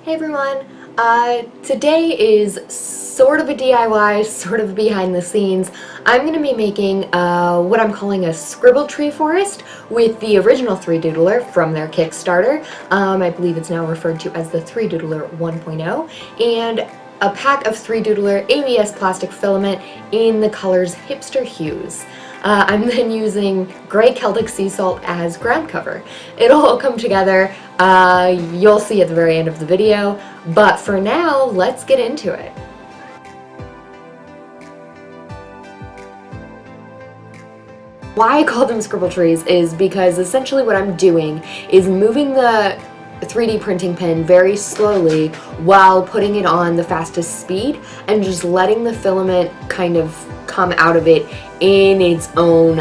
Hey everyone! Today is sort of a DIY, sort of behind the scenes. I'm going to be making what I'm calling a Scribble tree forest with the original 3DOODLER from their Kickstarter. I believe it's now referred to as the 3DOODLER 1.0, and a pack of 3DOODLER ABS plastic filament in the colors Hipster Hues. I'm then using gray Celtic sea salt as ground cover. It'll all come together, you'll see at the very end of the video, but for now, let's get into it. Why I call them scribble trees is because essentially what I'm doing is moving the 3D printing pen very slowly while putting it on the fastest speed and just letting the filament kind of come out of it in its own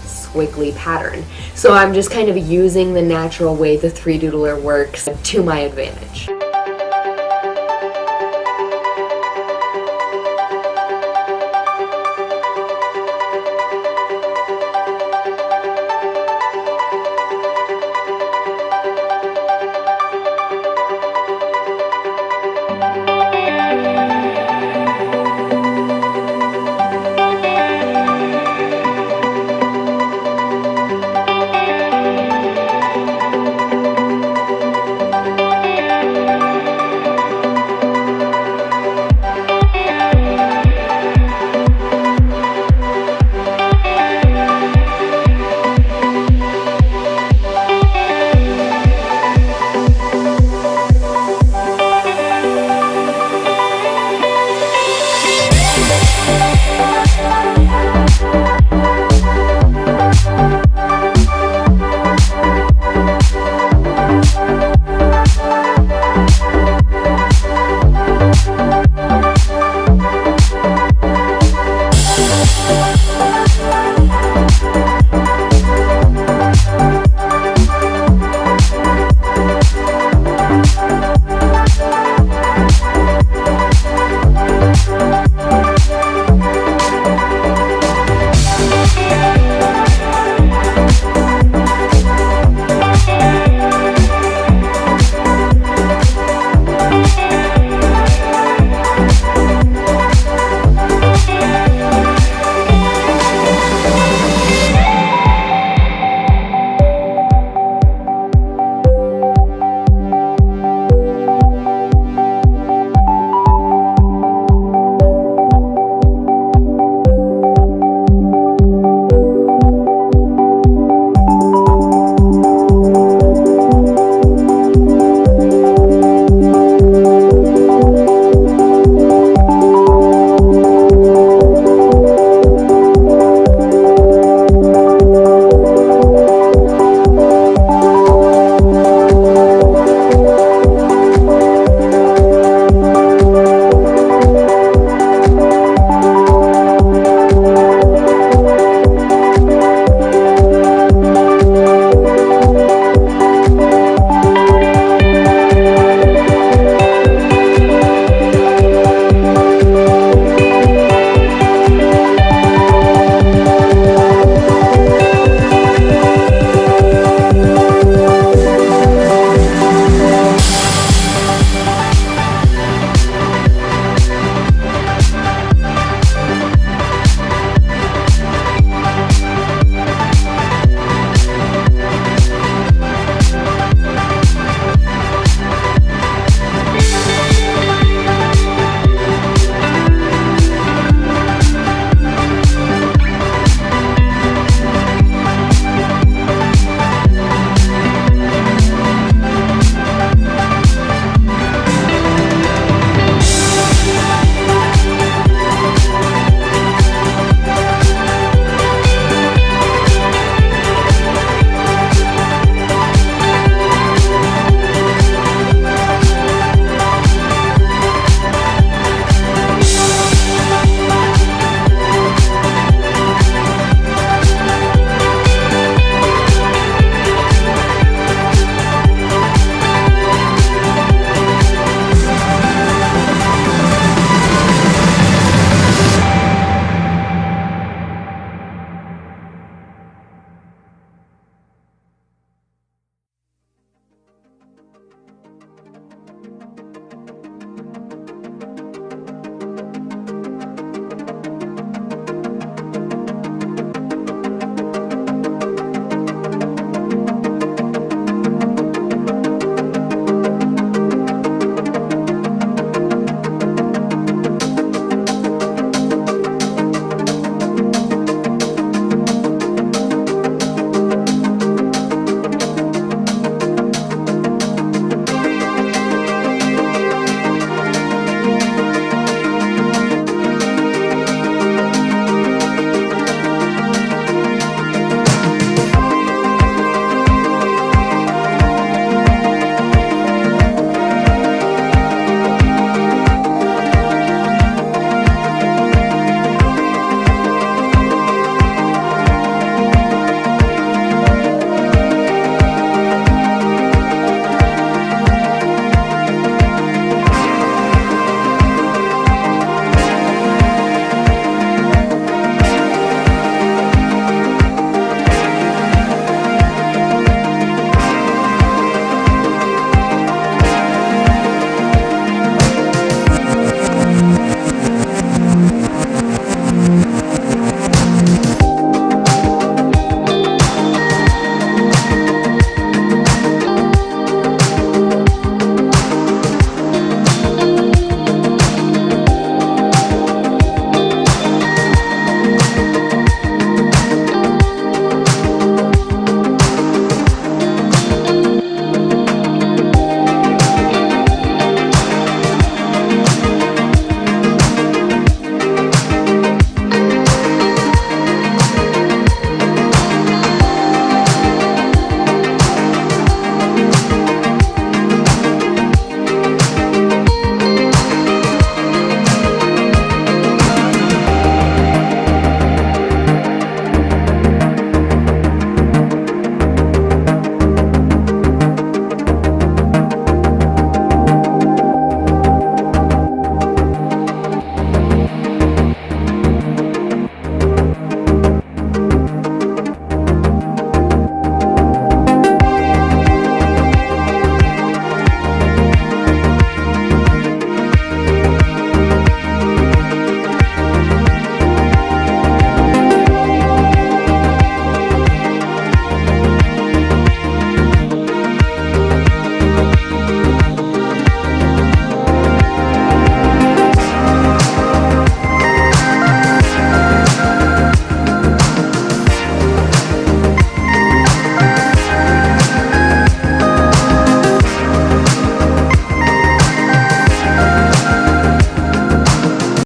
squiggly pattern. So I'm just kind of using the natural way the 3DOODLER works to my advantage.